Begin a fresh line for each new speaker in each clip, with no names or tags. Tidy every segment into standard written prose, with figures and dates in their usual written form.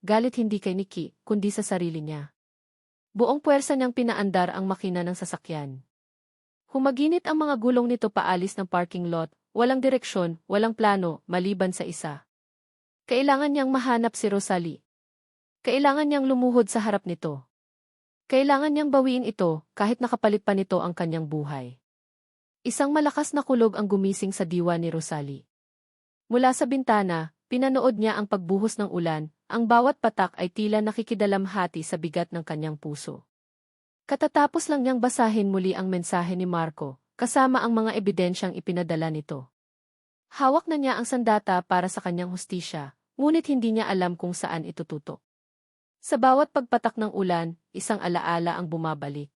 galit hindi kay Nikki, kundi sa sarili niya. Buong puwersa niyang pinaandar ang makina ng sasakyan. Humaginit ang mga gulong nito paalis ng parking lot, walang direksyon, walang plano, maliban sa isa. Kailangan niyang mahanap si Rosalie. Kailangan niyang lumuhod sa harap nito. Kailangan niyang bawiin ito, kahit nakapalit pa nito ang kanyang buhay. Isang malakas na kulog ang gumising sa diwa ni Rosalie. Mula sa bintana, pinanood niya ang pagbuhos ng ulan, ang bawat patak ay tila nakikidalamhati sa bigat ng kanyang puso. Katatapos lang niyang basahin muli ang mensahe ni Marco, kasama ang mga ebidensyang ipinadala nito. Hawak na niya ang sandata para sa kanyang hustisya, ngunit hindi niya alam kung saan ito tutok. Sa bawat pagpatak ng ulan, isang alaala ang bumabalik.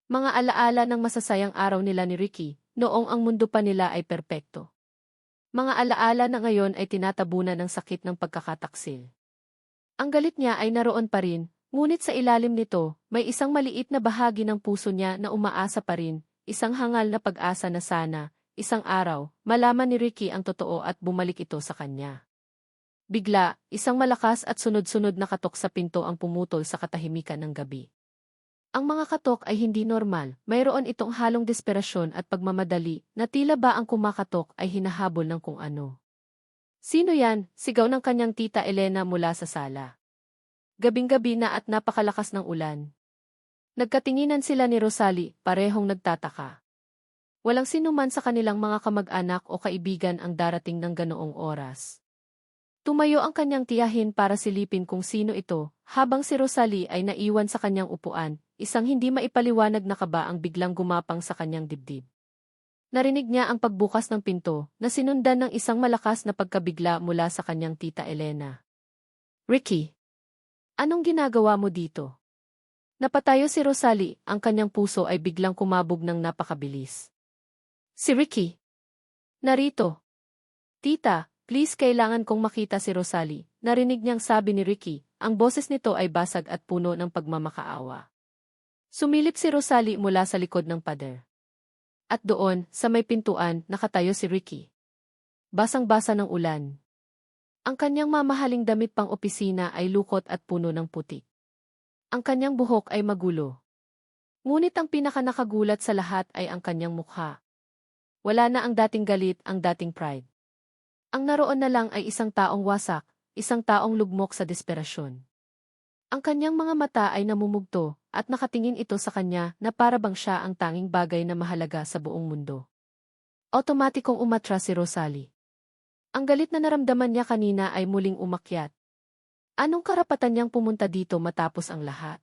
Mga alaala ng masasayang araw nila ni Ricky, noong ang mundo pa nila ay perpekto. Mga alaala na ngayon ay tinatabunan ng sakit ng pagkakataksil. Ang galit niya ay naroon pa rin, ngunit sa ilalim nito, may isang maliit na bahagi ng puso niya na umaasa pa rin, isang hangal na pag-asa na sana, isang araw, malaman ni Ricky ang totoo at bumalik ito sa kanya. Bigla, isang malakas at sunod-sunod na katok sa pinto ang pumutol sa katahimikan ng gabi. Ang mga katok ay hindi normal, mayroon itong halong desperasyon at pagmamadali na tila ba ang kumakatok ay hinahabol ng kung ano. Sino yan? Sigaw ng kanyang tita Elena mula sa sala. Gabing-gabi na at napakalakas ng ulan. Nagkatinginan sila ni Rosalie, parehong nagtataka. Walang sinuman sa kanilang mga kamag-anak o kaibigan ang darating ng ganoong oras. Tumayo ang kanyang tiyahin para silipin kung sino ito, habang si Rosalie ay naiwan sa kanyang upuan, isang hindi maipaliwanag na kaba ang biglang gumapang sa kanyang dibdib. Narinig niya ang pagbukas ng pinto, na sinundan ng isang malakas na pagkabigla mula sa kanyang tita Elena. Ricky! Anong ginagawa mo dito? Napatayo si Rosalie, ang kanyang puso ay biglang kumabog ng napakabilis. Si Ricky! Narito! Tita! Please, kailangan kong makita si Rosalie, narinig niyang sabi ni Ricky, ang boses nito ay basag at puno ng pagmamakaawa. Sumilip si Rosalie mula sa likod ng pader. At doon, sa may pintuan, nakatayo si Ricky. Basang-basa ng ulan. Ang kanyang mamahaling damit pang opisina ay lukot at puno ng putik. Ang kanyang buhok ay magulo. Ngunit ang pinakanakagulat sa lahat ay ang kanyang mukha. Wala na ang dating galit, ang dating pride. Ang naroon na lang ay isang taong wasak, isang taong lugmok sa desperasyon. Ang kanyang mga mata ay namumugto, at nakatingin ito sa kanya na para bang siya ang tanging bagay na mahalaga sa buong mundo. Otomatikong umatras si Rosalie. Ang galit na naramdaman niya kanina ay muling umakyat. Anong karapatan niyang pumunta dito matapos ang lahat?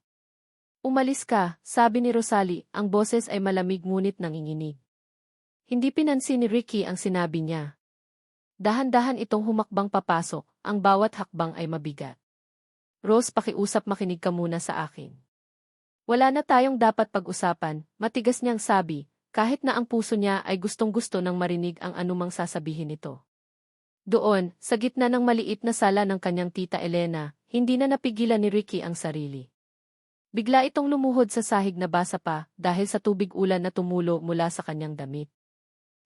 Umalis ka, sabi ni Rosalie, ang boses ay malamig ngunit nanginginig. Hindi pinansin ni Ricky ang sinabi niya. Dahan-dahan itong humakbang papasok, ang bawat hakbang ay mabigat. Rose, pakiusap, makinig ka muna sa akin. Wala na tayong dapat pag-usapan, matigas niyang sabi, kahit na ang puso niya ay gustong-gusto nang marinig ang anumang sasabihin nito. Doon, sa gitna ng maliit na sala ng kanyang tita Elena, hindi na napigilan ni Ricky ang sarili. Bigla itong lumuhod sa sahig na basa pa dahil sa tubig ulan na tumulo mula sa kanyang damit.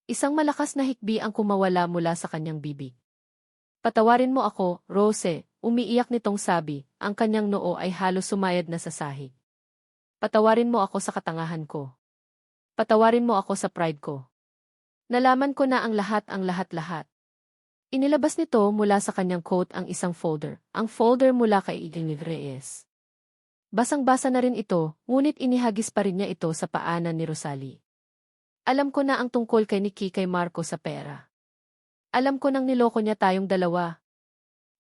Isang malakas na hikbi ang kumawala mula sa kanyang bibig. Patawarin mo ako, Rose, umiiyak nitong sabi, ang kanyang noo ay halos sumayad na sa sahig. Patawarin mo ako sa katangahan ko. Patawarin mo ako sa pride ko. Nalaman ko na ang lahat-lahat. Inilabas nito mula sa kanyang coat ang isang folder, ang folder mula kay Ignacio Reyes. Basang-basa na rin ito, ngunit inihagis pa rin niya ito sa paanan ni Rosalie. Alam ko na ang tungkol kay Nikki kay Marco sa pera. Alam ko nang niloko niya tayong dalawa.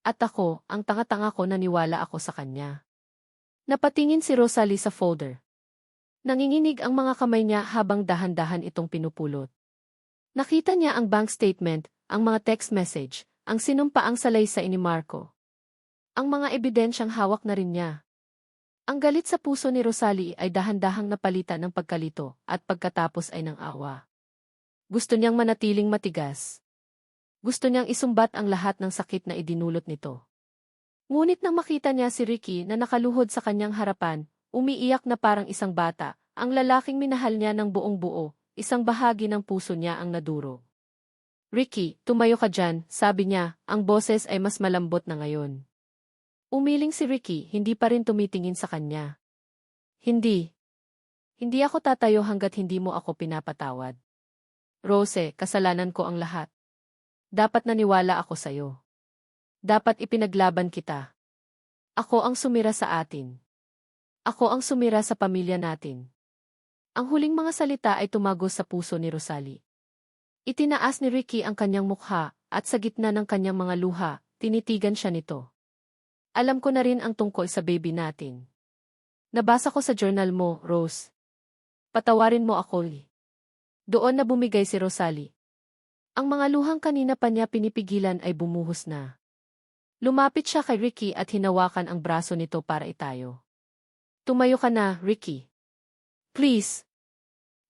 At ako, ang tanga-tanga ko, naniwala ako sa kanya. Napatingin si Rosalie sa folder. Nanginginig ang mga kamay niya habang dahan-dahan itong pinupulot. Nakita niya ang bank statement, ang mga text message, ang sinumpaang salaysay ni Marco. Ang mga ebidensyang hawak na rin niya. Ang galit sa puso ni Rosalie ay dahan-dahang napalitan ng pagkalito at pagkatapos ay ng awa. Gusto niyang manatiling matigas. Gusto niyang isumbat ang lahat ng sakit na idinulot nito. Ngunit nang makita niya si Ricky na nakaluhod sa kanyang harapan, umiiyak na parang isang bata, ang lalaking minahal niya ng buong buo, isang bahagi ng puso niya ang naduro. Ricky, tumayo ka dyan, sabi niya, ang boses ay mas malambot na ngayon. Umiling si Ricky, hindi pa rin tumitingin sa kanya. Hindi. Hindi ako tatayo hanggat hindi mo ako pinapatawad. Rose, kasalanan ko ang lahat. Dapat naniwala ako sa'yo. Dapat ipinaglaban kita. Ako ang sumira sa atin. Ako ang sumira sa pamilya natin. Ang huling mga salita ay tumagos sa puso ni Rosalie. Itinaas ni Ricky ang kanyang mukha, at sa gitna ng kanyang mga luha, tinitigan siya nito. Alam ko na rin ang tungkol sa baby natin. Nabasa ko sa journal mo, Rose. Patawarin mo ako. Doon na bumigay si Rosalie. Ang mga luhang kanina pa niya pinipigilan ay bumuhos na. Lumapit siya kay Ricky at hinawakan ang braso nito para itayo. Tumayo ka na, Ricky. Please.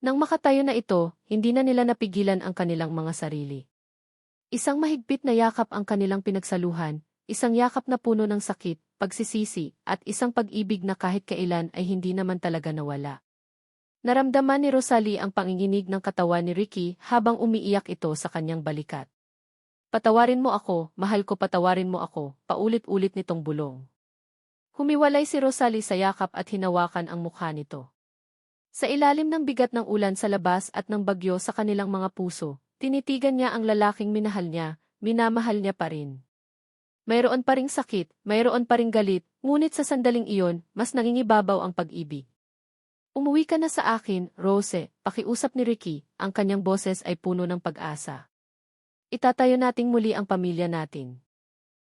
Nang makatayo na ito, hindi na nila napigilan ang kanilang mga sarili. Isang mahigpit na yakap ang kanilang pinagsaluhan, isang yakap na puno ng sakit, pagsisisi, at isang pag-ibig na kahit kailan ay hindi naman talaga nawala. Naramdaman ni Rosalie ang panginginig ng katawan ni Ricky habang umiiyak ito sa kanyang balikat. Patawarin mo ako, mahal ko, patawarin mo ako, paulit-ulit nitong bulong. Humiwalay si Rosalie sa yakap at hinawakan ang mukha nito. Sa ilalim ng bigat ng ulan sa labas at ng bagyo sa kanilang mga puso, tinitigan niya ang lalaking minahal niya, minamahal niya pa rin. Mayroon pa ring sakit, mayroon pa ring galit, ngunit sa sandaling iyon, mas nangingibabaw ang pag-ibig. Umuwi ka na sa akin, Rose, pakiusap ni Ricky, ang kanyang boses ay puno ng pag-asa. Itatayo nating muli ang pamilya natin.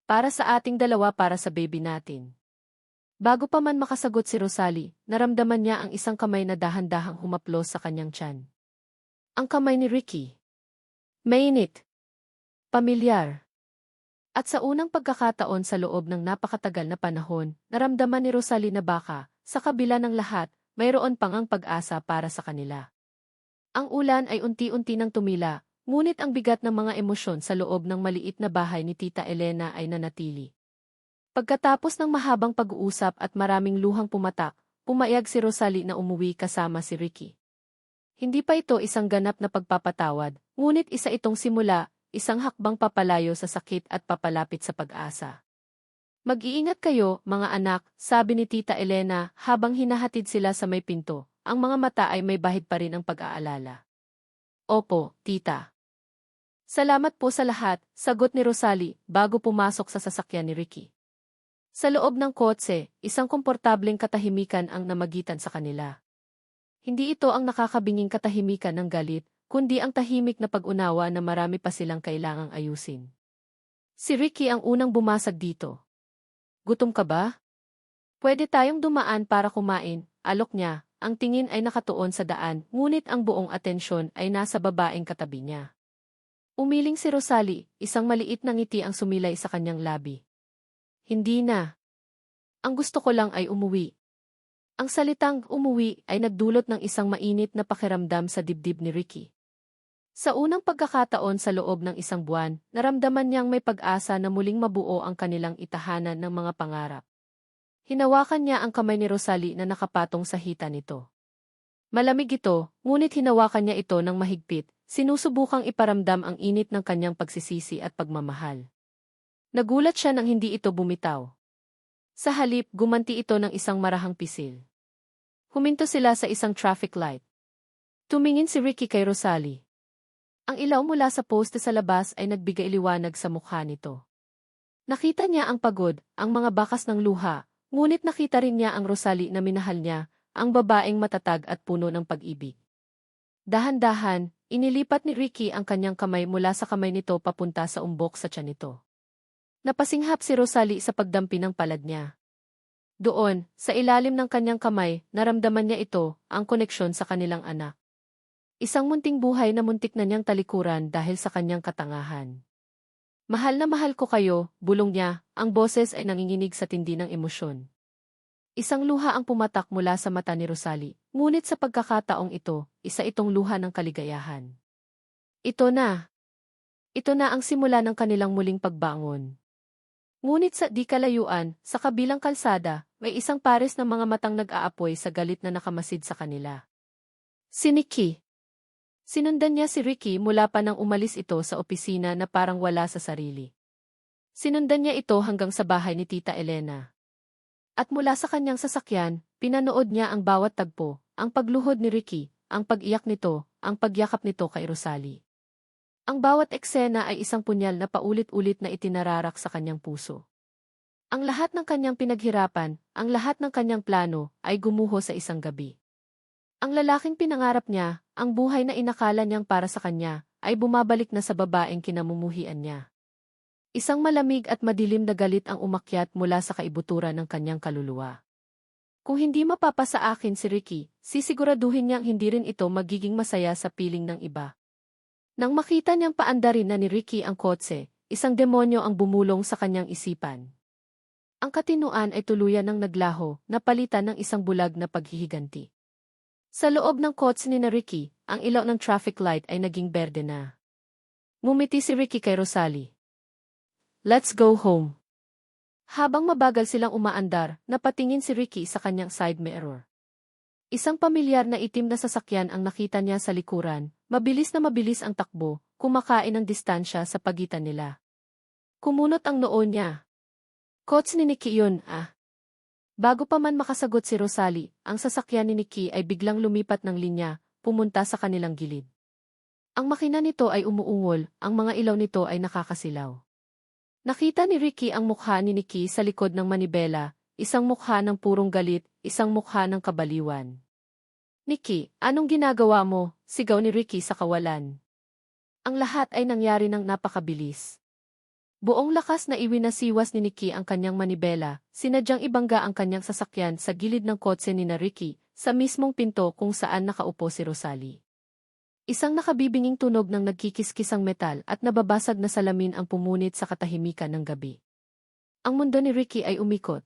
Para sa ating dalawa, para sa baby natin. Bago pa man makasagot si Rosalie, naramdaman niya ang isang kamay na dahan-dahang humaplos sa kanyang tiyan. Ang kamay ni Ricky. Mainit. Pamilyar. At sa unang pagkakataon sa loob ng napakatagal na panahon, naramdaman ni Rosalie na baka, sa kabila ng lahat, mayroon pang ang pag-asa para sa kanila. Ang ulan ay unti-unti nang tumila, ngunit ang bigat ng mga emosyon sa loob ng maliit na bahay ni Tita Elena ay nanatili. Pagkatapos ng mahabang pag-uusap at maraming luhang pumatak, pumayag si Rosalie na umuwi kasama si Ricky. Hindi pa ito isang ganap na pagpapatawad, ngunit isa itong simula, isang hakbang papalayo sa sakit at papalapit sa pag-asa. Mag-iingat kayo, mga anak, sabi ni Tita Elena habang hinahatid sila sa may pinto. Ang mga mata ay may bahid pa rin ang pag-aalala. Opo, Tita. Salamat po sa lahat, sagot ni Rosalie bago pumasok sa sasakyan ni Ricky. Sa loob ng kotse, isang komportableng katahimikan ang namagitan sa kanila. Hindi ito ang nakakabinging katahimikan ng galit, kundi ang tahimik na pag-unawa na marami pa silang kailangang ayusin. Si Ricky ang unang bumasag dito. Gutom ka ba? Pwede tayong dumaan para kumain, alok niya, ang tingin ay nakatuon sa daan, ngunit ang buong atensyon ay nasa babaeng katabi niya. Umiling si Rosalie, isang maliit na ngiti ang sumilay sa kanyang labi. Hindi na. Ang gusto ko lang ay umuwi. Ang salitang umuwi ay nagdulot ng isang mainit na pakiramdam sa dibdib ni Ricky. Sa unang pagkakataon sa loob ng isang buwan, naramdaman niyang may pag-asa na muling mabuo ang kanilang itahanan ng mga pangarap. Hinawakan niya ang kamay ni Rosalie na nakapatong sa hita nito. Malamig ito, ngunit hinawakan niya ito ng mahigpit, sinusubukang iparamdam ang init ng kanyang pagsisisi at pagmamahal. Nagulat siya nang hindi ito bumitaw. Sa halip, gumanti ito ng isang marahang pisil. Huminto sila sa isang traffic light. Tumingin si Ricky kay Rosalie. Ang ilaw mula sa poste sa labas ay nagbigay liwanag sa mukha nito. Nakita niya ang pagod, ang mga bakas ng luha, ngunit nakita rin niya ang Rosalie na minahal niya, ang babaeng matatag at puno ng pag-ibig. Dahan-dahan, inilipat ni Ricky ang kanyang kamay mula sa kamay nito papunta sa umbok sa tiyan nito. Napasinghap si Rosalie sa pagdampi ng palad niya. Doon, sa ilalim ng kanyang kamay, naramdaman niya ito, ang koneksyon sa kanilang anak. Isang munting buhay na muntik na niyang talikuran dahil sa kanyang katangahan. Mahal na mahal ko kayo, bulong niya, ang boses ay nanginginig sa tindi ng emosyon. Isang luha ang pumatak mula sa mata ni Rosalie, ngunit sa pagkakataong ito, isa itong luha ng kaligayahan. Ito na. Ito na ang simula ng kanilang muling pagbangon. Ngunit sa di kalayuan, sa kabilang kalsada, may isang pares ng mga matang nag-aapoy sa galit na nakamasid sa kanila. Si Nikki. Sinundan niya si Ricky mula pa nang umalis ito sa opisina na parang wala sa sarili. Sinundan niya ito hanggang sa bahay ni Tita Elena. At mula sa kanyang sasakyan, pinanood niya ang bawat tagpo, ang pagluhod ni Ricky, ang pag-iyak nito, ang pagyakap nito kay Rosalie. Ang bawat eksena ay isang punyal na paulit-ulit na itinararak sa kanyang puso. Ang lahat ng kanyang pinaghirapan, ang lahat ng kanyang plano, ay gumuho sa isang gabi. Ang lalaking pinangarap niya, ang buhay na inakala niyang para sa kanya, ay bumabalik na sa babaeng kinamumuhian niya. Isang malamig at madilim na galit ang umakyat mula sa kaibuturan ng kanyang kaluluwa. Kung hindi mapapasa akin si Ricky, sisiguraduhin niyang hindi rin ito magiging masaya sa piling ng iba. Nang makita niyang paandarin na ni Ricky ang kotse, isang demonyo ang bumulong sa kanyang isipan. Ang katinuan ay tuluyan ng naglaho, napalitan ng isang bulag na paghihiganti. Sa loob ng kotse ni na Ricky, ang ilaw ng traffic light ay naging berde na. Ngumiti si Ricky kay Rosalie. Let's go home. Habang mabagal silang umaandar, napatingin si Ricky sa kanyang side mirror. Isang pamilyar na itim na sasakyan ang nakita niya sa likuran, mabilis na mabilis ang takbo, kumakain ng distansya sa pagitan nila. Kumunot ang noo niya. Kotse ni Nikki yun, ah. Bago pa man makasagot si Rosalie, ang sasakyan ni Nikki ay biglang lumipat ng linya, pumunta sa kanilang gilid. Ang makina nito ay umuungol, ang mga ilaw nito ay nakakasilaw. Nakita ni Ricky ang mukha ni Nikki sa likod ng manibela, isang mukha ng purong galit, isang mukha ng kabaliwan. Nikki, anong ginagawa mo? Sigaw ni Ricky sa kawalan. Ang lahat ay nangyari ng napakabilis. Buong lakas na iwinasiwas ni Nikki ang kanyang manibela, sinadyang ibangga ang kanyang sasakyan sa gilid ng kotse ni na Ricky, sa mismong pinto kung saan nakaupo si Rosalie. Isang nakabibinging tunog ng nagkikiskisang metal at nababasag na salamin ang pumunit sa katahimikan ng gabi. Ang mundo ni Ricky ay umikot.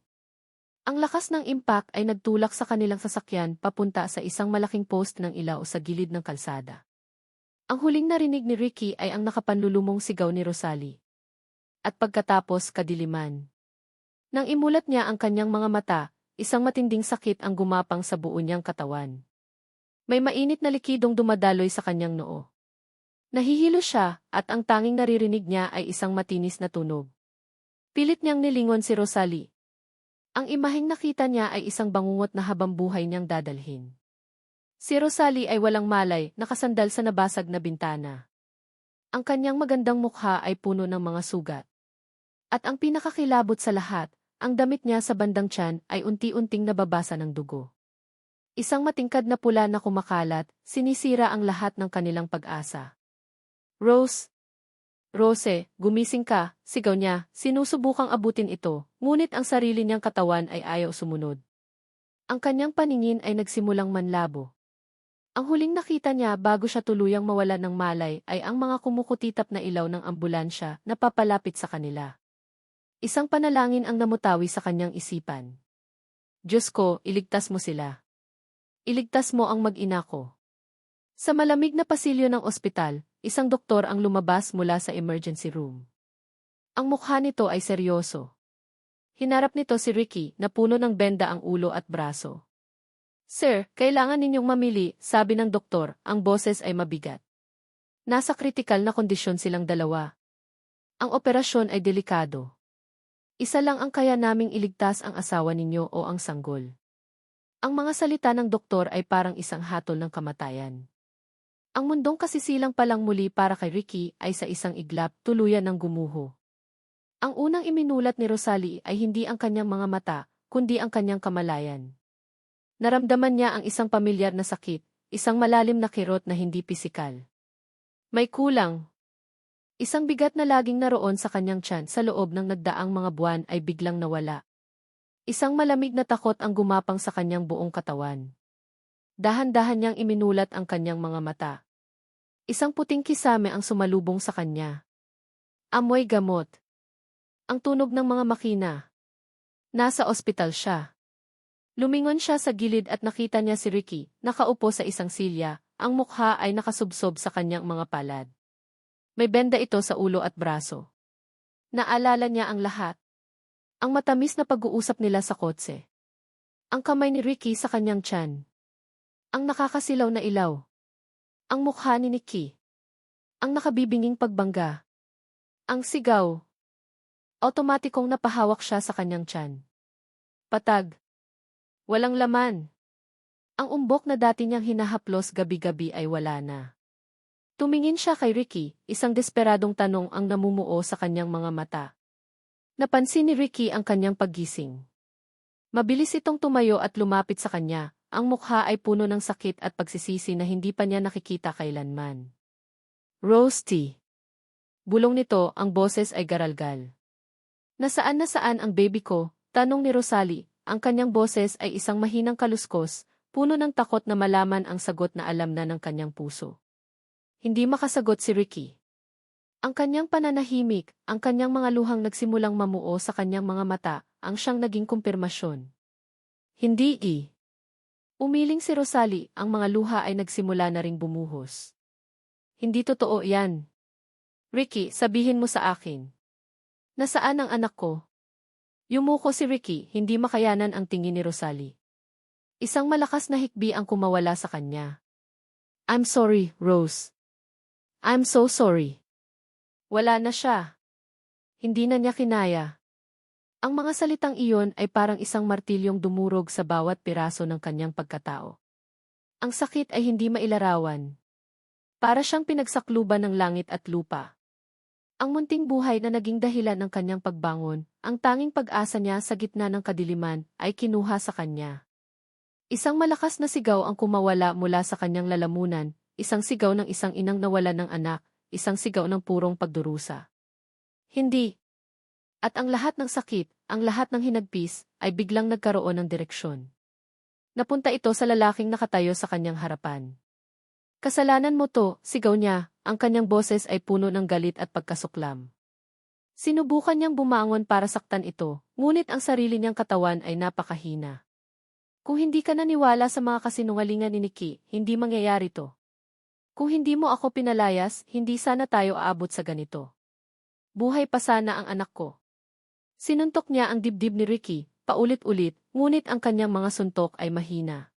Ang lakas ng impact ay nagtulak sa kanilang sasakyan papunta sa isang malaking post ng ilaw sa gilid ng kalsada. Ang huling narinig ni Ricky ay ang nakapanlulumong sigaw ni Rosalie. At pagkatapos kadiliman. Nang imulat niya ang kanyang mga mata, isang matinding sakit ang gumapang sa buo niyang katawan. May mainit na likidong dumadaloy sa kanyang noo. Nahihilo siya, at ang tanging naririnig niya ay isang matinis na tunog. Pilit niyang nilingon si Rosalie. Ang imaheng nakita niya ay isang bangungot na habambuhay niyang dadalhin. Si Rosalie ay walang malay, nakasandal sa nabasag na bintana. Ang kanyang magandang mukha ay puno ng mga sugat. At ang pinakakilabot sa lahat, ang damit niya sa bandang tiyan ay unti-unting nababasa ng dugo. Isang matingkad na pula na kumakalat, sinisira ang lahat ng kanilang pag-asa. Rose! Rose, gumising ka, sigaw niya, sinusubukang abutin ito, ngunit ang sarili niyang katawan ay ayaw sumunod. Ang kanyang paningin ay nagsimulang manlabo. Ang huling nakita niya bago siya tuluyang mawala ng malay ay ang mga kumukutitap na ilaw ng ambulansya na papalapit sa kanila. Isang panalangin ang namutawi sa kanyang isipan. Diyos ko, iligtas mo sila. Iligtas mo ang mag-ina ko. Sa malamig na pasilyo ng ospital, isang doktor ang lumabas mula sa emergency room. Ang mukha nito ay seryoso. Hinarap nito si Ricky na puno ng benda ang ulo at braso. Sir, kailangan ninyong mamili, sabi ng doktor, ang boses ay mabigat. Nasa kritikal na kondisyon silang dalawa. Ang operasyon ay delikado. Isa lang ang kaya naming iligtas ang asawa ninyo o ang sanggol. Ang mga salita ng doktor ay parang isang hatol ng kamatayan. Ang mundong kasisilang palang muli para kay Ricky ay sa isang iglap tuluyan ng gumuho. Ang unang iminulat ni Rosalie ay hindi ang kanyang mga mata, kundi ang kanyang kamalayan. Naramdaman niya ang isang pamilyar na sakit, isang malalim na kirot na hindi pisikal. May kulang. Isang bigat na laging naroon sa kanyang tiyan sa loob ng nagdaang mga buwan ay biglang nawala. Isang malamig na takot ang gumapang sa kanyang buong katawan. Dahan-dahan niyang iminulat ang kanyang mga mata. Isang puting kisame ang sumalubong sa kanya. Amoy gamot. Ang tunog ng mga makina. Nasa ospital siya. Lumingon siya sa gilid at nakita niya si Ricky, nakaupo sa isang silya, ang mukha ay nakasubsob sa kanyang mga palad. May benda ito sa ulo at braso. Naalala niya ang lahat. Ang matamis na pag-uusap nila sa kotse. Ang kamay ni Ricky sa kanyang tiyan. Ang nakakasilaw na ilaw. Ang mukha ni Nikki. Ang nakabibinging pagbangga. Ang sigaw. Automatikong napahawak siya sa kanyang tiyan. Patag. Walang laman. Ang umbok na dati niyang hinahaplos gabi-gabi ay wala na. Tumingin siya kay Ricky, isang desperadong tanong ang namumuo sa kanyang mga mata. Napansin ni Ricky ang kanyang paggising. Mabilis itong tumayo at lumapit sa kanya, ang mukha ay puno ng sakit at pagsisisi na hindi pa niya nakikita kailanman. Roasty. Bulong nito, ang boses ay garalgal. Nasaan ang baby ko? Tanong ni Rosalie, ang kanyang boses ay isang mahinang kaluskos, puno ng takot na malaman ang sagot na alam na ng kanyang puso. Hindi makasagot si Ricky. Ang kanyang pananahimik, ang kanyang mga luhang nagsimulang mamuo sa kanyang mga mata, ang siyang naging kumpirmasyon. Hindi. Umiling si Rosalie, ang mga luha ay nagsimula na ring bumuhos. Hindi totoo yan. Ricky, sabihin mo sa akin. Nasaan ang anak ko? Yumuko si Ricky, hindi makayanan ang tingin ni Rosalie. Isang malakas na hikbi ang kumawala sa kanya. I'm sorry, Rose. I'm so sorry. Wala na siya. Hindi na niya kinaya. Ang mga salitang iyon ay parang isang martilyong dumurog sa bawat piraso ng kanyang pagkatao. Ang sakit ay hindi mailarawan. Para siyang pinagsakluban ng langit at lupa. Ang munting buhay na naging dahilan ng kanyang pagbangon, ang tanging pag-asa niya sa gitna ng kadiliman, ay kinuha sa kanya. Isang malakas na sigaw ang kumawala mula sa kanyang lalamunan, isang sigaw ng isang inang nawalan ng anak, isang sigaw ng purong pagdurusa. Hindi. At ang lahat ng sakit, ang lahat ng hinagpis, ay biglang nagkaroon ng direksyon. Napunta ito sa lalaking nakatayo sa kanyang harapan. Kasalanan mo to, sigaw niya, ang kanyang boses ay puno ng galit at pagkasuklam. Sinubukan niyang bumangon para saktan ito, ngunit ang sarili niyang katawan ay napakahina. Kung hindi ka naniwala sa mga kasinungalingan ni Nikki, hindi mangyayari to. Kung hindi mo ako pinalayas, hindi sana tayo aabot sa ganito. Buhay pa sana ang anak ko. Sinuntok niya ang dibdib ni Ricky, paulit-ulit, ngunit ang kanyang mga suntok ay mahina.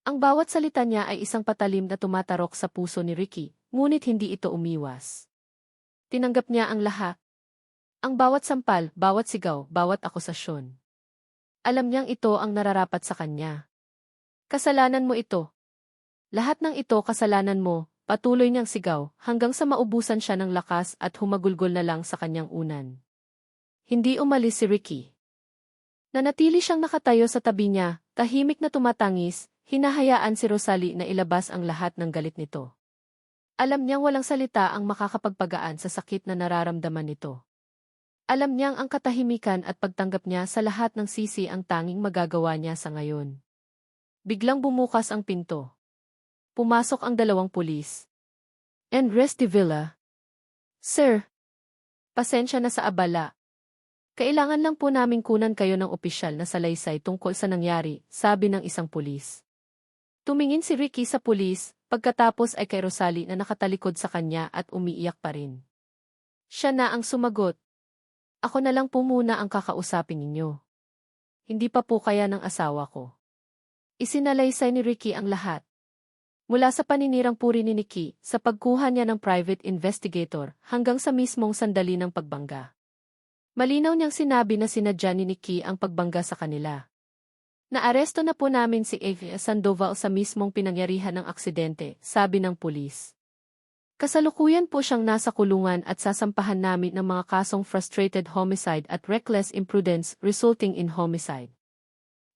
Ang bawat salita niya ay isang patalim na tumatarok sa puso ni Ricky, ngunit hindi ito umiwas. Tinanggap niya ang lahat. Ang bawat sampal, bawat sigaw, bawat akusasyon. Alam niyang ito ang nararapat sa kanya. Kasalanan mo ito. Lahat ng ito kasalanan mo, patuloy niyang sigaw, hanggang sa maubusan siya ng lakas at humagulgol na lang sa kanyang unan. Hindi umalis si Ricky. Nanatili siyang nakatayo sa tabi niya, tahimik na tumatangis, hinahayaan si Rosalie na ilabas ang lahat ng galit nito. Alam niyang walang salita ang makakapagpagaan sa sakit na nararamdaman nito. Alam niyang ang katahimikan at pagtanggap niya sa lahat ng sisi ang tanging magagawa niya sa ngayon. Biglang bumukas ang pinto. Pumasok ang dalawang pulis. Andres de Villa. Sir. Pasensya na sa abala. Kailangan lang po naming kunan kayo ng opisyal na salaysay tungkol sa nangyari, sabi ng isang pulis. Tumingin si Ricky sa pulis, pagkatapos ay kay Rosalie na nakatalikod sa kanya at umiiyak pa rin. Siya na ang sumagot. Ako na lang po muna ang kakausapin ninyo. Hindi pa po kaya ng asawa ko. Isinalaysay ni Ricky ang lahat. Mula sa paninirang puri ni Nikki, sa pagkuha niya ng private investigator, hanggang sa mismong sandali ng pagbangga. Malinaw niyang sinabi na sinadya ni Nikki ang pagbangga sa kanila. Naaresto na po namin si Eva Sandoval sa mismong pinangyarihan ng aksidente, sabi ng pulis. Kasalukuyan po siyang nasa kulungan at sasampahan namin ng mga kasong frustrated homicide at reckless imprudence resulting in homicide.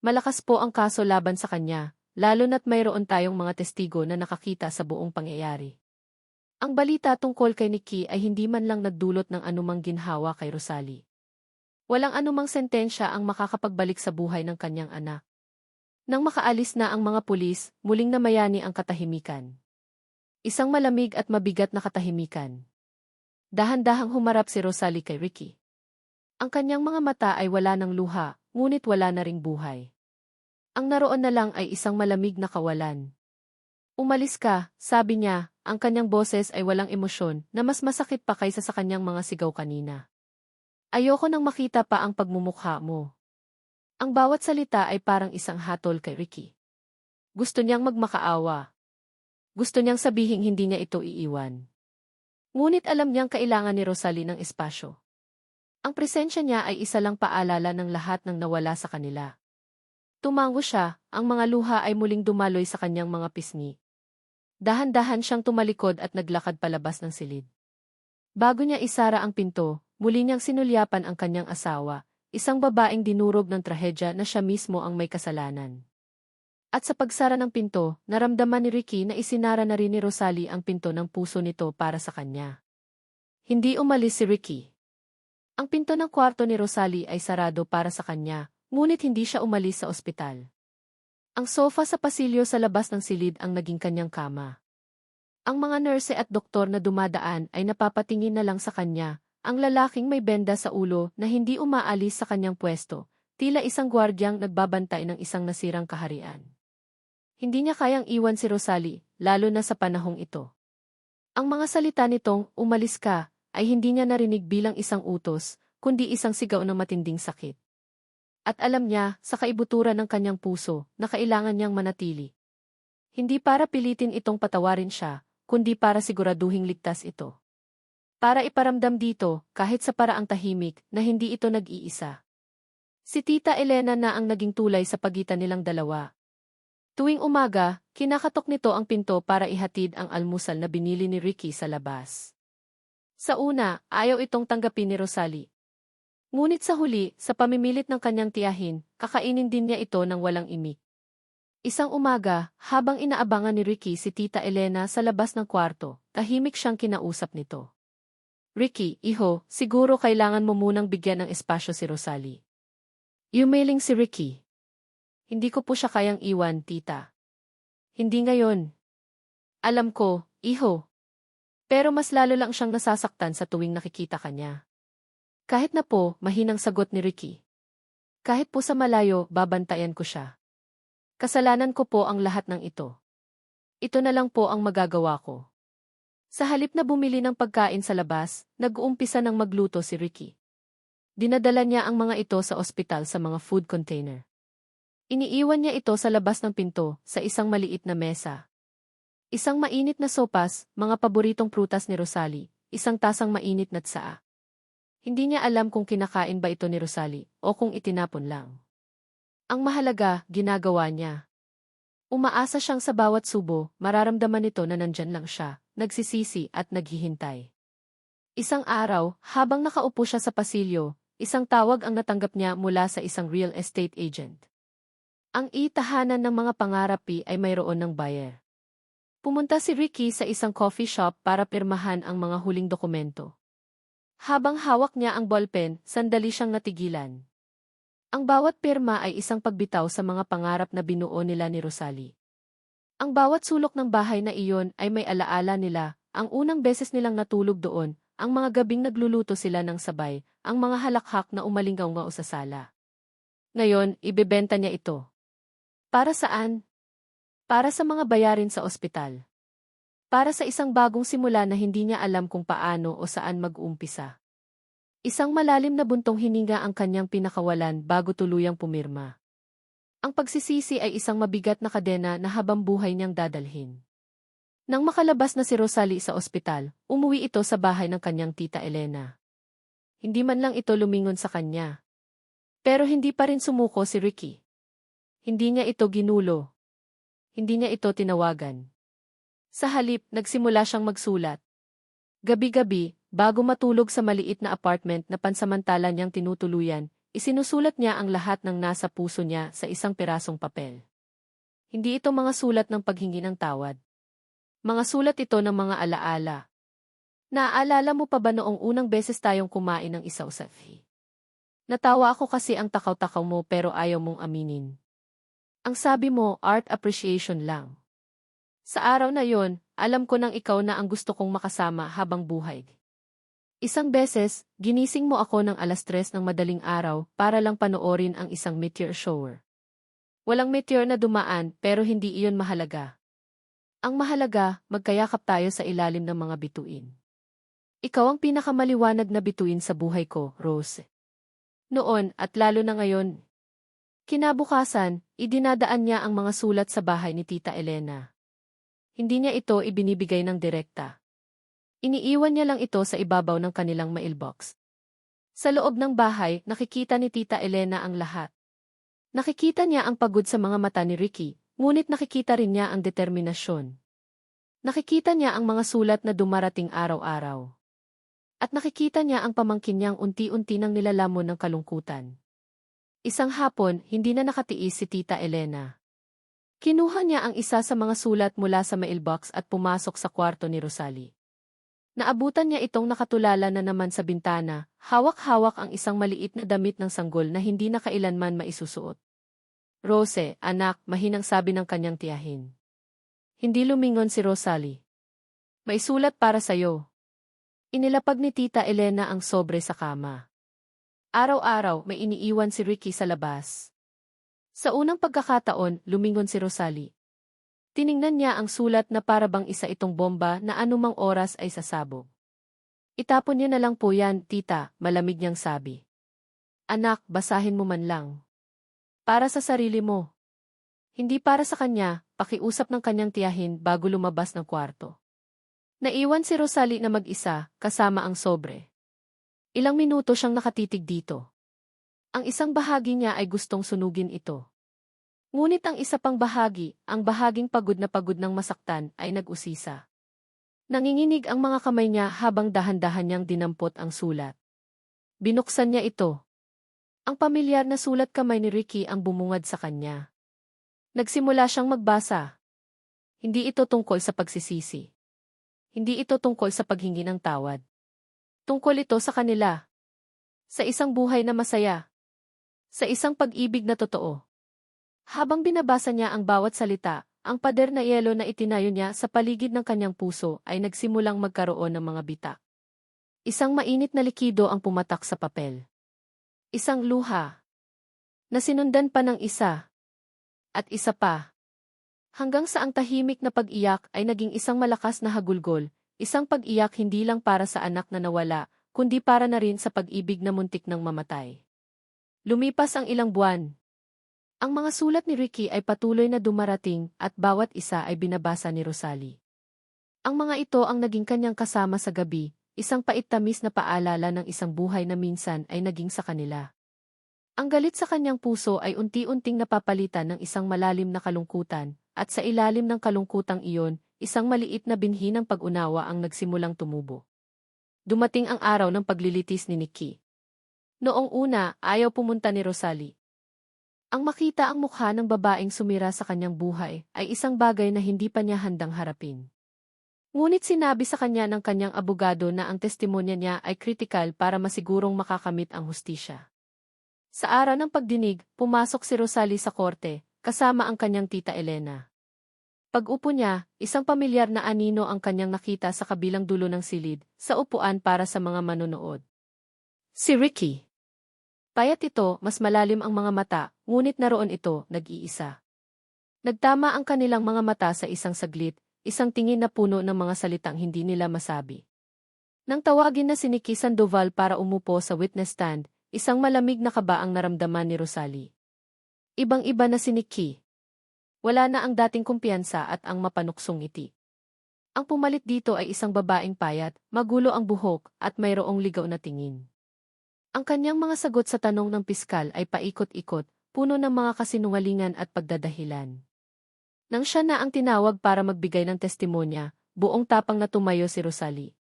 Malakas po ang kaso laban sa kanya, lalo na't mayroon tayong mga testigo na nakakita sa buong pangyayari. Ang balita tungkol kay Nikki ay hindi man lang nagdulot ng anumang ginhawa kay Rosalie. Walang anumang sentensya ang makakapagbalik sa buhay ng kanyang anak. Nang makaalis na ang mga pulis, muling namayani ang katahimikan. Isang malamig at mabigat na katahimikan. Dahan-dahang humarap si Rosalie kay Ricky. Ang kanyang mga mata ay wala ng luha, ngunit wala na ring buhay. Ang naroon na lang ay isang malamig na kawalan. Umalis ka, sabi niya, ang kanyang boses ay walang emosyon na mas masakit pa kaysa sa kanyang mga sigaw kanina. Ayoko nang makita pa ang pagmumukha mo. Ang bawat salita ay parang isang hatol kay Ricky. Gusto niyang magmakaawa. Gusto niyang sabihing hindi niya ito iiwan. Ngunit alam niyang kailangan ni Rosalie ng espasyo. Ang presensya niya ay isa lang paalala ng lahat ng nawala sa kanila. Tumango siya, ang mga luha ay muling dumaloy sa kanyang mga pisngi. Dahan-dahan siyang tumalikod at naglakad palabas ng silid. Bago niya isara ang pinto, muli niyang sinulyapan ang kanyang asawa, isang babaeng dinurog ng trahedya na siya mismo ang may kasalanan. At sa pagsara ng pinto, naramdaman ni Ricky na isinara na rin ni Rosalie ang pinto ng puso nito para sa kanya. Hindi umalis si Ricky. Ang pinto ng kwarto ni Rosalie ay sarado para sa kanya, ngunit hindi siya umalis sa ospital. Ang sofa sa pasilyo sa labas ng silid ang naging kanyang kama. Ang mga nurse at doktor na dumadaan ay napapatingin na lang sa kanya, ang lalaking may benda sa ulo na hindi umaalis sa kanyang pwesto, tila isang gwardyang nagbabantay ng isang nasirang kaharian. Hindi niya kayang iwan si Rosalie, lalo na sa panahong ito. Ang mga salita nitong, "Umalis ka," ay hindi niya narinig bilang isang utos, kundi isang sigaw ng matinding sakit. At alam niya, sa kaibuturan ng kanyang puso, na kailangan niyang manatili. Hindi para pilitin itong patawarin siya, kundi para siguraduhing ligtas ito. Para iparamdam dito, kahit sa paraang tahimik, na hindi ito nag-iisa. Si Tita Elena na ang naging tulay sa pagitan nilang dalawa. Tuwing umaga, kinakatok nito ang pinto para ihatid ang almusal na binili ni Ricky sa labas. Sa una, ayaw itong tanggapin ni Rosalie. Ngunit sa huli, sa pamimilit ng kanyang tiyahin, kakainin din niya ito ng walang imik. Isang umaga, habang inaabangan ni Ricky si Tita Elena sa labas ng kwarto, tahimik siyang kinausap nito. "Ricky, iho, siguro kailangan mo munang bigyan ng espasyo si Rosalie." Yumiling si Ricky. "Hindi ko po siya kayang iwan, tita." "Hindi ngayon." "Alam ko, iho." Pero mas lalo lang siyang nasasaktan sa tuwing nakikita kanya. "Kahit na po," mahinang sagot ni Ricky. "Kahit po sa malayo, babantayan ko siya. Kasalanan ko po ang lahat ng ito. Ito na lang po ang magagawa ko." Sa halip na bumili ng pagkain sa labas, nag-uumpisa ng magluto si Ricky. Dinadala niya ang mga ito sa ospital sa mga food container. Iniiwan niya ito sa labas ng pinto, sa isang maliit na mesa. Isang mainit na sopas, mga paboritong prutas ni Rosalie, isang tasang mainit na tsaa. Hindi niya alam kung kinakain ba ito ni Rosalie, o kung itinapon lang. Ang mahalaga, ginagawa niya. Umaasa siyang sa bawat subo, mararamdaman nito na nandyan lang siya, nagsisisi at naghihintay. Isang araw, habang nakaupo siya sa pasilyo, isang tawag ang natanggap niya mula sa isang real estate agent. Ang tahanan ng mga pangarap ay mayroon ng buyer. Pumunta si Ricky sa isang coffee shop para pirmahan ang mga huling dokumento. Habang hawak niya ang ballpen, sandali siyang natigilan. Ang bawat pirma ay isang pagbitaw sa mga pangarap na binuo nila ni Rosalie. Ang bawat sulok ng bahay na iyon ay may alaala nila, ang unang beses nilang natulog doon, ang mga gabing nagluluto sila ng sabay, ang mga halakhak na umalingaw-ngaw sa sala. Ngayon, ibebenta niya ito. Para saan? Para sa mga bayarin sa ospital. Para sa isang bagong simula na hindi niya alam kung paano o saan mag-uumpisa. Isang malalim na buntong hininga ang kanyang pinakawalan bago tuluyang pumirma. Ang pagsisisi ay isang mabigat na kadena na habang buhay niyang dadalhin. Nang makalabas na si Rosalie sa ospital, umuwi ito sa bahay ng kanyang Tita Elena. Hindi man lang ito lumingon sa kanya. Pero hindi pa rin sumuko si Ricky. Hindi niya ito ginulo. Hindi niya ito tinawagan. Sa halip, nagsimula siyang magsulat. Gabi-gabi, bago matulog sa maliit na apartment na pansamantala niyang tinutuluyan, isinusulat niya ang lahat ng nasa puso niya sa isang pirasong papel. Hindi ito mga sulat ng paghingi ng tawad. Mga sulat ito ng mga alaala. Naaalala mo pa ba noong unang beses tayong kumain ng isaw-saw? Natawa ako kasi ang takaw-takaw mo pero ayaw mong aminin. Ang sabi mo, art appreciation lang. Sa araw na yon, alam ko nang ikaw na ang gusto kong makasama habang buhay. Isang beses, ginising mo ako ng 3:00 ng madaling araw para lang panoorin ang isang meteor shower. Walang meteor na dumaan pero hindi iyon mahalaga. Ang mahalaga, magkayakap tayo sa ilalim ng mga bituin. Ikaw ang pinakamaliwanag na bituin sa buhay ko, Rose. Noon at lalo na ngayon. Kinabukasan, idinadaan niya ang mga sulat sa bahay ni Tita Elena. Hindi niya ito ibinibigay ng direkta. Iniiwan niya lang ito sa ibabaw ng kanilang mailbox. Sa loob ng bahay, nakikita ni Tita Elena ang lahat. Nakikita niya ang pagod sa mga mata ni Ricky, ngunit nakikita rin niya ang determinasyon. Nakikita niya ang mga sulat na dumarating araw-araw. At nakikita niya ang pamangkin niyang unti-unti nang nilalamon ng kalungkutan. Isang hapon, hindi na nakatiis si Tita Elena. Kinuha niya ang isa sa mga sulat mula sa mailbox at pumasok sa kwarto ni Rosalie. Naabutan niya itong nakatulala na naman sa bintana, hawak-hawak ang isang maliit na damit ng sanggol na hindi na kailanman maisusuot. Rose, anak, mahinang sabi ng kanyang tiyahin. Hindi lumingon si Rosalie. May sulat para sayo. Inilapag ni Tita Elena ang sobre sa kama. Araw-araw may iniiwan si Ricky sa labas. Sa unang pagkakataon, lumingon si Rosalie. Tiningnan niya ang sulat na para bang isa itong bomba na anumang oras ay sasabog. Itapon niyo na lang po yan, tita, malamig niyang sabi. Anak, basahin mo man lang. Para sa sarili mo. Hindi para sa kanya, pakiusap ng kanyang tiyahin bago lumabas ng kwarto. Naiwan si Rosalie na mag-isa, kasama ang sobre. Ilang minuto siyang nakatitig dito. Ang isang bahagi niya ay gustong sunugin ito. Ngunit ang isa pang bahagi, ang bahaging pagod ng masaktan, ay nag-usisa. Nanginginig ang mga kamay niya habang dahan-dahan niyang dinampot ang sulat. Binuksan niya ito. Ang pamilyar na sulat kamay ni Ricky ang bumungad sa kanya. Nagsimula siyang magbasa. Hindi ito tungkol sa pagsisisi. Hindi ito tungkol sa paghingi ng tawad. Tungkol ito sa kanila. Sa isang buhay na masaya. Sa isang pag-ibig na totoo. Habang binabasa niya ang bawat salita, ang pader na yelo na itinayo niya sa paligid ng kanyang puso ay nagsimulang magkaroon ng mga bitak. Isang mainit na likido ang pumatak sa papel. Isang luha. Na sinundan pa ng isa. At isa pa. Hanggang sa ang tahimik na pag-iyak ay naging isang malakas na hagulgol, isang pag-iyak hindi lang para sa anak na nawala, kundi para na rin sa pag-ibig na muntik ng mamatay. Lumipas ang ilang buwan. Ang mga sulat ni Ricky ay patuloy na dumarating at bawat isa ay binabasa ni Rosalie. Ang mga ito ang naging kanyang kasama sa gabi, isang pait-tamis na paalala ng isang buhay na minsan ay naging sa kanila. Ang galit sa kanyang puso ay unti-unting napapalitan ng isang malalim na kalungkutan, at sa ilalim ng kalungkutang iyon, isang maliit na binhi ng pag-unawa ang nagsimulang tumubo. Dumating ang araw ng paglilitis ni Nicky. Noong una, ayaw pumunta ni Rosalie. Ang makita ang mukha ng babaeng sumira sa kanyang buhay ay isang bagay na hindi pa niya handang harapin. Ngunit sinabi sa kanya ng kanyang abogado na ang testimonya niya ay kritikal para masigurong makakamit ang hustisya. Sa araw ng pagdinig, pumasok si Rosalie sa korte, kasama ang kanyang tita Elena. Pag-upo niya, isang pamilyar na anino ang kanyang nakita sa kabilang dulo ng silid, sa upuan para sa mga manonood. Si Ricky. Payat ito, mas malalim ang mga mata, ngunit naroon ito, nag-iisa. Nagtama ang kanilang mga mata sa isang saglit, isang tingin na puno ng mga salitang hindi nila masabi. Nang tawagin na si Nicky Sandoval para umupo sa witness stand, isang malamig na kaba ang naramdaman ni Rosalie. Ibang-iba na si Nicky. Wala na ang dating kumpiyansa at ang mapanuksong ngiti. Ang pumalit dito ay isang babaeng payat, magulo ang buhok, at mayroong ligaw na tingin. Ang kanyang mga sagot sa tanong ng piskal ay paikot-ikot, puno ng mga kasinungalingan at pagdadahilan. Nang siya na ang tinawag para magbigay ng testimonya, buong tapang na tumayo si Rosalie.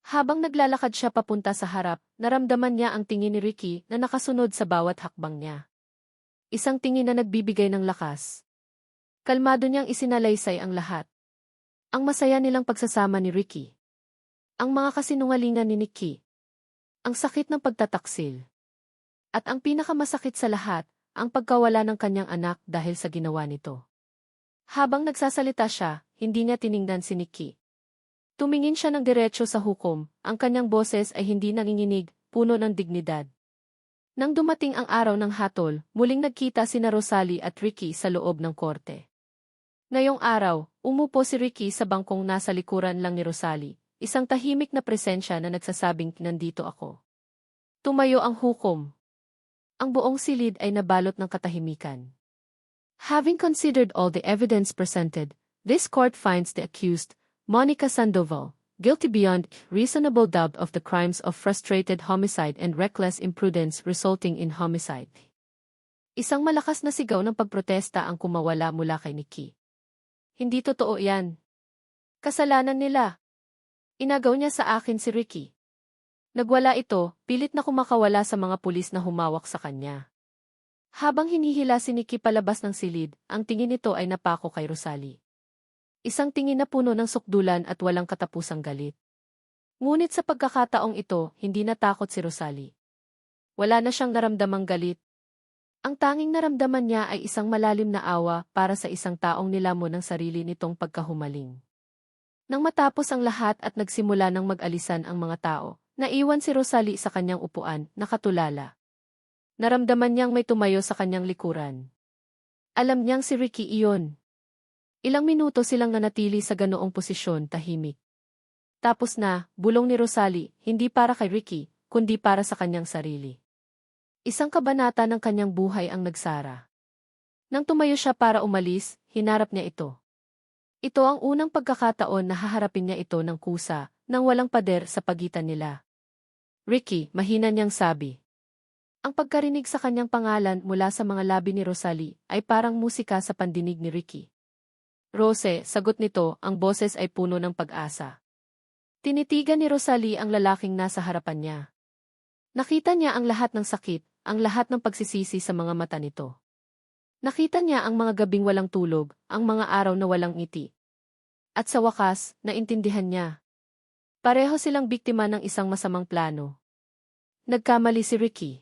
Habang naglalakad siya papunta sa harap, naramdaman niya ang tingin ni Ricky na nakasunod sa bawat hakbang niya. Isang tingin na nagbibigay ng lakas. Kalmado niyang isinalaysay ang lahat. Ang masaya nilang pagsasama ni Ricky. Ang mga kasinungalingan ni Nicky. Ang sakit ng pagtataksil. At ang pinakamasakit sa lahat, ang pagkawala ng kanyang anak dahil sa ginawa nito. Habang nagsasalita siya, hindi niya tiningnan si Nicky. Tumingin siya ng diretso sa hukom, ang kanyang boses ay hindi nanginginig, puno ng dignidad. Nang dumating ang araw ng hatol, muling nagkita sina Rosalie at Ricky sa loob ng korte. Ngayong araw, umupo si Ricky sa bangkong nasa likuran lang ni Rosalie, isang tahimik na presensya na nagsasabing nandito ako. Tumayo ang hukom. Ang buong silid ay nabalot ng katahimikan. Having considered all the evidence presented, this court finds the accused, Monica Sandoval, guilty beyond reasonable doubt of the crimes of frustrated homicide and reckless imprudence resulting in homicide. Isang malakas na sigaw ng pagprotesta ang kumawala mula kay Nikki. Hindi totoo yan. Kasalanan nila. Inagaw niya sa akin si Ricky. Nagwala ito, pilit na kumakawala sa mga pulis na humawak sa kanya. Habang hinihila si Nikki palabas ng silid, ang tingin nito ay napako kay Rosalie. Isang tingin na puno ng sukdulan at walang katapusang galit. Ngunit sa pagkakataong ito, hindi natakot si Rosalie. Wala na siyang naramdamang galit. Ang tanging naramdaman niya ay isang malalim na awa para sa isang taong nilamon ng sarili nitong pagkahumaling. Nang matapos ang lahat at nagsimula ng mag-alisan ang mga tao, naiwan si Rosalie sa kanyang upuan, nakatulala. Naramdaman niyang may tumayo sa kanyang likuran. Alam niyang si Ricky iyon. Ilang minuto silang nanatili sa ganoong posisyon, tahimik. Tapos na, bulong ni Rosalie, hindi para kay Ricky, kundi para sa kanyang sarili. Isang kabanata ng kanyang buhay ang nagsara. Nang tumayo siya para umalis, hinarap niya ito. Ito ang unang pagkakataon na haharapin niya ito ng kusa, nang walang pader sa pagitan nila. Ricky, mahina niyang sabi. Ang pagkarinig sa kanyang pangalan mula sa mga labi ni Rosalie ay parang musika sa pandinig ni Ricky. Rose, sagot nito, ang boses ay puno ng pag-asa. Tinitigan ni Rosalie ang lalaking nasa harapan niya. Nakita niya ang lahat ng sakit, ang lahat ng pagsisisi sa mga mata nito. Nakita niya ang mga gabing walang tulog, ang mga araw na walang ngiti. At sa wakas, naintindihan niya. Pareho silang biktima ng isang masamang plano. Nagkamali si Ricky.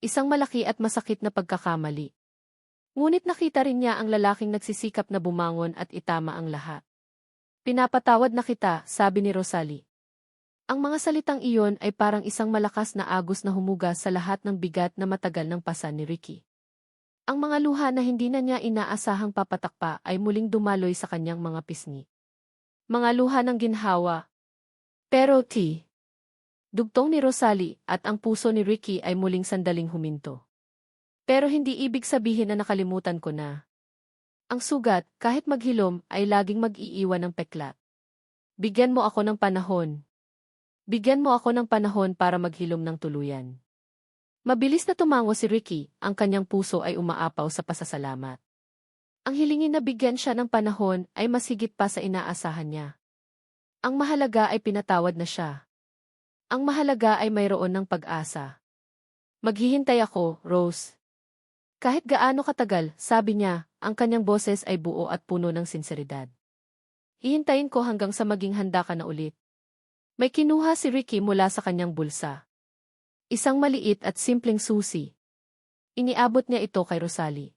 Isang malaki at masakit na pagkakamali. Ngunit nakita rin niya ang lalaking nagsisikap na bumangon at itama ang lahat. Pinapatawad na kita, sabi ni Rosalie. Ang mga salitang iyon ay parang isang malakas na agos na humugas sa lahat ng bigat na matagal ng pasan ni Ricky. Ang mga luha na hindi na niya inaasahang papatakpa ay muling dumaloy sa kanyang mga pisngi. Mga luha ng ginhawa. Pero dugtong ni Rosalie at ang puso ni Ricky ay muling sandaling huminto. Pero hindi ibig sabihin na nakalimutan ko na. Ang sugat, kahit maghilom, ay laging mag-iiwan ng peklat. Bigyan mo ako ng panahon. Bigyan mo ako ng panahon para maghilom ng tuluyan. Mabilis na tumango si Ricky, ang kanyang puso ay umaapaw sa pasasalamat. Ang hilingin na bigyan siya ng panahon ay mas higit pa sa inaasahan niya. Ang mahalaga ay pinatawad na siya. Ang mahalaga ay mayroon ng pag-asa. Maghihintay ako, Rose. Kahit gaano katagal, sabi niya, ang kanyang boses ay buo at puno ng sinseridad. Hihintayin ko hanggang sa maging handa ka na ulit. May kinuha si Ricky mula sa kanyang bulsa. Isang maliit at simpleng susi. Iniabot niya ito kay Rosalie.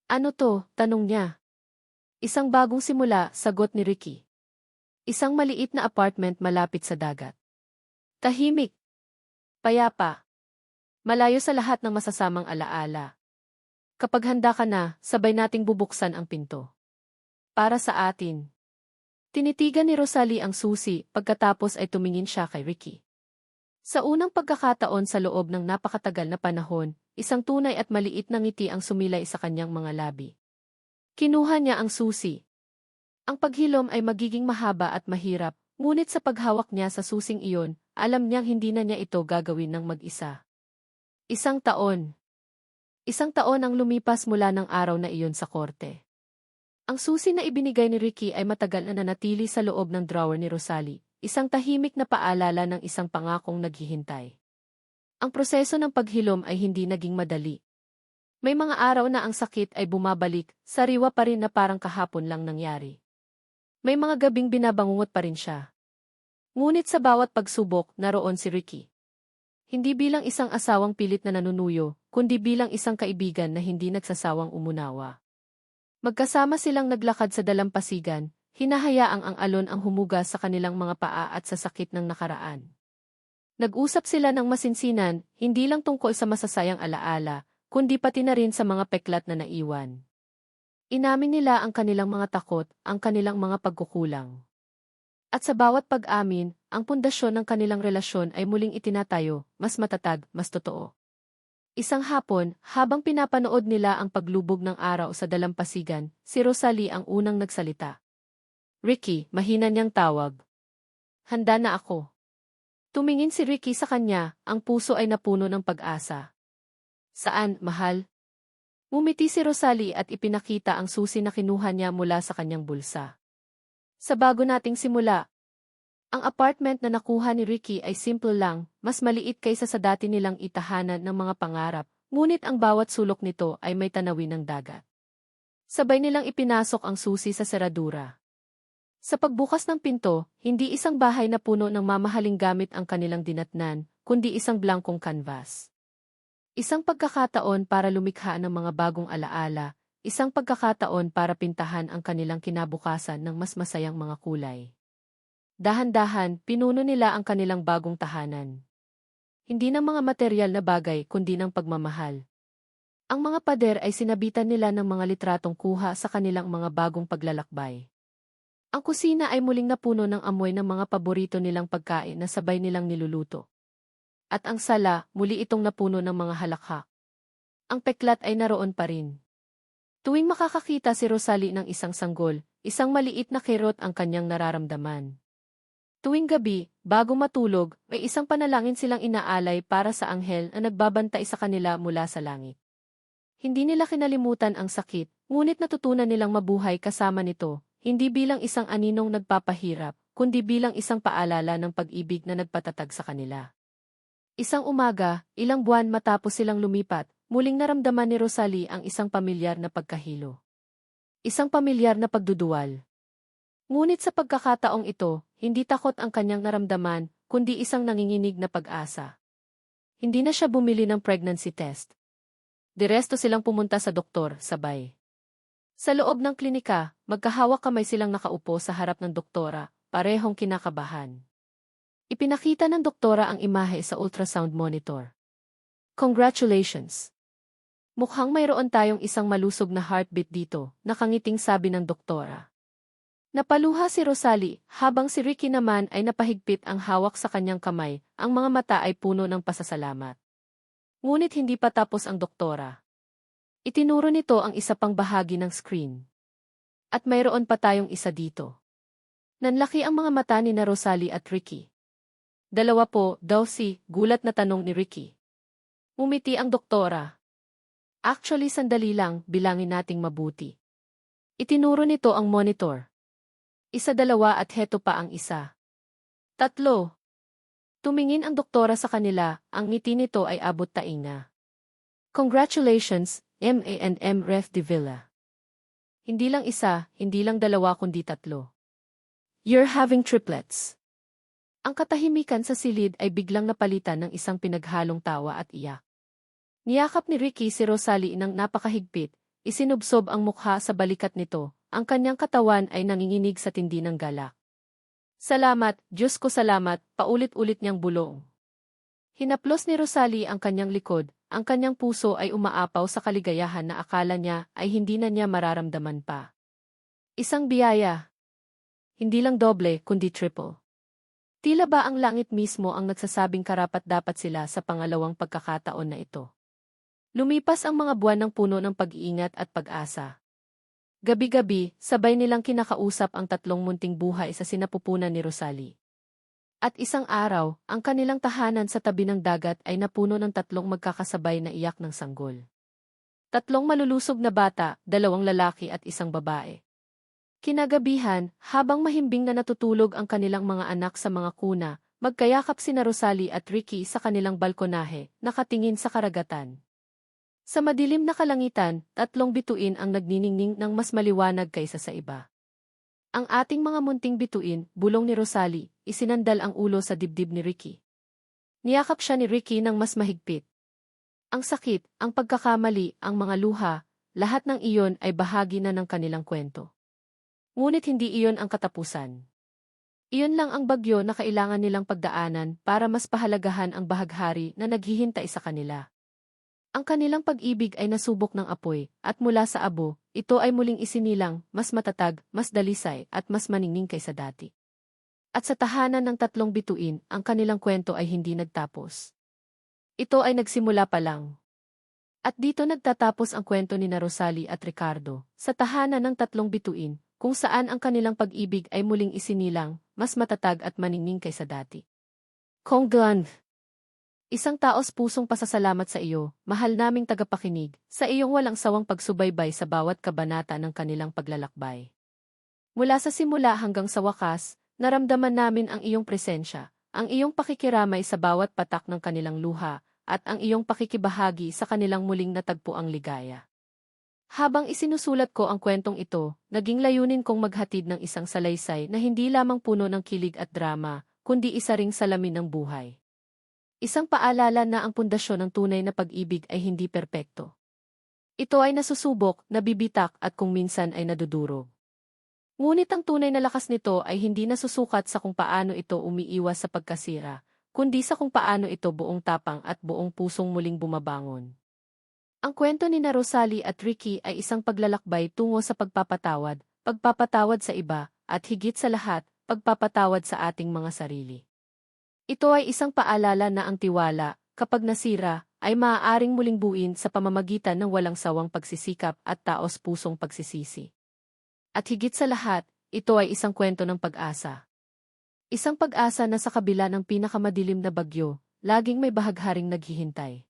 Ano to? Tanong niya. Isang bagong simula, sagot ni Ricky. Isang maliit na apartment malapit sa dagat. Tahimik. Payapa. Malayo sa lahat ng masasamang alaala. Kapag handa ka na, sabay nating bubuksan ang pinto. Para sa atin. Tinitigan ni Rosalie ang susi, pagkatapos ay tumingin siya kay Ricky. Sa unang pagkakataon sa loob ng napakatagal na panahon, isang tunay at maliit na ngiti ang sumilay sa kanyang mga labi. Kinuha niya ang susi. Ang paghilom ay magiging mahaba at mahirap, ngunit sa paghawak niya sa susing iyon, alam niyang hindi na niya ito gagawin ng mag-isa. Isang taon. Isang taon ang lumipas mula ng araw na iyon sa korte. Ang susi na ibinigay ni Ricky ay matagal na nanatili sa loob ng drawer ni Rosalie, isang tahimik na paalala ng isang pangakong naghihintay. Ang proseso ng paghilom ay hindi naging madali. May mga araw na ang sakit ay bumabalik, sariwa pa rin na parang kahapon lang nangyari. May mga gabing binabangungot pa rin siya. Ngunit sa bawat pagsubok, naroon si Ricky. Hindi bilang isang asawang pilit na nanunuyo, kundi bilang isang kaibigan na hindi nagsasawang umunawa. Magkasama silang naglakad sa dalampasigan, hinahayaang ang alon ang humugas sa kanilang mga paa at sa sakit ng nakaraan. Nag-usap sila ng masinsinan, hindi lang tungkol sa masasayang alaala, kundi pati na rin sa mga peklat na naiwan. Inamin nila ang kanilang mga takot, ang kanilang mga pagkukulang. At sa bawat pag-amin, ang pundasyon ng kanilang relasyon ay muling itinatayo, mas matatag, mas totoo. Isang hapon, habang pinapanood nila ang paglubog ng araw sa dalampasigan, si Rosalie ang unang nagsalita. Ricky, mahina niyang tawag. Handa na ako. Tumingin si Ricky sa kanya, ang puso ay napuno ng pag-asa. Saan, mahal? Ngumiti si Rosalie at ipinakita ang susi na kinuha niya mula sa kanyang bulsa. Sa bago nating simula, ang apartment na nakuha ni Ricky ay simple lang, mas maliit kaysa sa dati nilang itahanan ng mga pangarap, ngunit ang bawat sulok nito ay may tanawin ng dagat. Sabay nilang ipinasok ang susi sa seradura. Sa pagbukas ng pinto, hindi isang bahay na puno ng mamahaling gamit ang kanilang dinatnan, kundi isang blankong canvas. Isang pagkakataon para lumikha ng mga bagong alaala, isang pagkakataon para pintahan ang kanilang kinabukasan ng mas masayang mga kulay. Dahan-dahan, pinuno nila ang kanilang bagong tahanan. Hindi ng mga material na bagay kundi ng pagmamahal. Ang mga pader ay sinabitan nila ng mga litratong kuha sa kanilang mga bagong paglalakbay. Ang kusina ay muling napuno ng amoy ng mga paborito nilang pagkain na sabay nilang niluluto. At ang sala, muli itong napuno ng mga halakhak. Ang peklat ay naroon pa rin. Tuwing makakakita si Rosalie ng isang sanggol, isang maliit na kirot ang kanyang nararamdaman. Tuwing gabi, bago matulog, may isang panalangin silang inaalay para sa anghel na nagbabantay sa kanila mula sa langit. Hindi nila kinalimutan ang sakit, ngunit natutunan nilang mabuhay kasama nito, hindi bilang isang aninong nagpapahirap, kundi bilang isang paalala ng pag-ibig na nagpatatag sa kanila. Isang umaga, ilang buwan matapos silang lumipat, muling naramdaman ni Rosalie ang isang pamilyar na pagkahilo. Isang pamilyar na pagduduwal. Ngunit sa pagkakataong ito, hindi takot ang kanyang naramdaman, kundi isang nanginginig na pag-asa. Hindi na siya bumili ng pregnancy test. Diresto silang pumunta sa doktor, sabay. Sa loob ng klinika, magkahawak kamay silang nakaupo sa harap ng doktora, parehong kinakabahan. Ipinakita ng doktora ang imahe sa ultrasound monitor. Congratulations! Mukhang mayroon tayong isang malusog na heartbeat dito, nakangiting sabi ng doktora. Napaluha si Rosalie, habang si Ricky naman ay napahigpit ang hawak sa kanyang kamay, ang mga mata ay puno ng pasasalamat. Ngunit hindi pa tapos ang doktora. Itinuro nito ang isa pang bahagi ng screen. At mayroon pa tayong isa dito. Nanlaki ang mga mata ni na Rosalie at Ricky. Dalawa po, daw gulat na tanong ni Ricky. Umiti ang doktora. Actually sandali lang, bilangin nating mabuti. Itinuro nito ang monitor. Isa, dalawa at heto pa ang isa. Tatlo. Tumingin ang doktora sa kanila, ang ngiti nito ay abot tainga. Congratulations, M.A.N.M. Ref de Villa. Hindi lang isa, hindi lang dalawa kundi tatlo. You're having triplets. Ang katahimikan sa silid ay biglang napalitan ng isang pinaghalong tawa at iyak. Niyakap ni Ricky si Rosalie ng napakahigpit, isinubsob ang mukha sa balikat nito, ang kanyang katawan ay nanginginig sa tindi ng galak. Salamat, Diyos ko salamat, paulit-ulit niyang bulong. Hinaplos ni Rosalie ang kanyang likod, ang kanyang puso ay umaapaw sa kaligayahan na akala niya ay hindi na niya mararamdaman pa. Isang biyaya. Hindi lang doble, kundi triple. Tila ba ang langit mismo ang nagsasabing karapat-dapat sila sa pangalawang pagkakataon na ito. Lumipas ang mga buwan ng puno ng pag-iingat at pag-asa. Gabi-gabi, sabay nilang kinakausap ang tatlong munting buhay sa sinapupunan ni Rosalie. At isang araw, ang kanilang tahanan sa tabi ng dagat ay napuno ng tatlong magkakasabay na iyak ng sanggol. Tatlong malulusog na bata, dalawang lalaki at isang babae. Kinagabihan, habang mahimbing na natutulog ang kanilang mga anak sa mga kuna, magkayakap sina Rosalie at Ricky sa kanilang balkonahe, nakatingin sa karagatan. Sa madilim na kalangitan, tatlong bituin ang nagniningning ng mas maliwanag kaysa sa iba. Ang ating mga munting bituin, bulong ni Rosalie, isinandal ang ulo sa dibdib ni Ricky. Niyakap siya ni Ricky ng mas mahigpit. Ang sakit, ang pagkakamali, ang mga luha, lahat ng iyon ay bahagi na ng kanilang kwento. Ngunit hindi iyon ang katapusan. Iyon lang ang bagyo na kailangan nilang pagdaanan para mas pahalagahan ang bahaghari na naghihintay sa kanila. Ang kanilang pag-ibig ay nasubok ng apoy, at mula sa abo, ito ay muling isinilang, mas matatag, mas dalisay, at mas maningning kaysa dati. At sa tahanan ng tatlong bituin, ang kanilang kwento ay hindi nagtapos. Ito ay nagsimula pa lang. At dito nagtatapos ang kwento ni na Rosalie at Ricardo, sa tahanan ng tatlong bituin, kung saan ang kanilang pag-ibig ay muling isinilang, mas matatag at maningning kaysa dati. Kong Gun, isang taos pusong pasasalamat sa iyo, mahal naming tagapakinig, sa iyong walang sawang pagsubaybay sa bawat kabanata ng kanilang paglalakbay. Mula sa simula hanggang sa wakas, naramdaman namin ang iyong presensya, ang iyong pakikiramay sa bawat patak ng kanilang luha, at ang iyong pakikibahagi sa kanilang muling natagpuang ligaya. Habang isinusulat ko ang kwentong ito, naging layunin kong maghatid ng isang salaysay na hindi lamang puno ng kilig at drama, kundi isa ring salamin ng buhay. Isang paalala na ang pundasyon ng tunay na pag-ibig ay hindi perpekto. Ito ay nasusubok, nabibitak at kung minsan ay nadudurog. Ngunit ang tunay na lakas nito ay hindi nasusukat sa kung paano ito umiiwas sa pagkasira, kundi sa kung paano ito buong tapang at buong pusong muling bumabangon. Ang kwento ni na Rosalie at Ricky ay isang paglalakbay tungo sa pagpapatawad sa iba, at higit sa lahat, pagpapatawad sa ating mga sarili. Ito ay isang paalala na ang tiwala, kapag nasira, ay maaaring muling buuin sa pamamagitan ng walang sawang pagsisikap at taos-pusong pagsisisi. At higit sa lahat, ito ay isang kwento ng pag-asa. Isang pag-asa na sa kabila ng pinakamadilim na bagyo, laging may bahagharing naghihintay.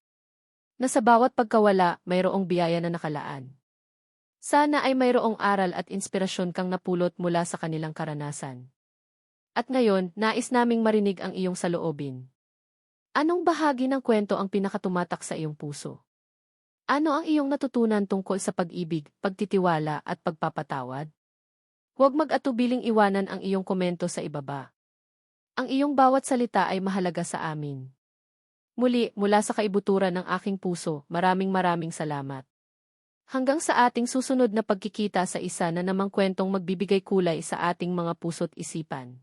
Na sa bawat pagkawala, mayroong biyaya na nakalaan. Sana ay mayroong aral at inspirasyon kang napulot mula sa kanilang karanasan. At ngayon, nais naming marinig ang iyong saloobin. Anong bahagi ng kwento ang pinakatumatak sa iyong puso? Ano ang iyong natutunan tungkol sa pag-ibig, pagtitiwala at pagpapatawad? Huwag mag-atubiling iwanan ang iyong komento sa ibaba. Ang iyong bawat salita ay mahalaga sa amin. Muli, mula sa kaibuturan ng aking puso, maraming salamat. Hanggang sa ating susunod na pagkikita sa isa na namang kwentong magbibigay kulay sa ating mga puso't isipan.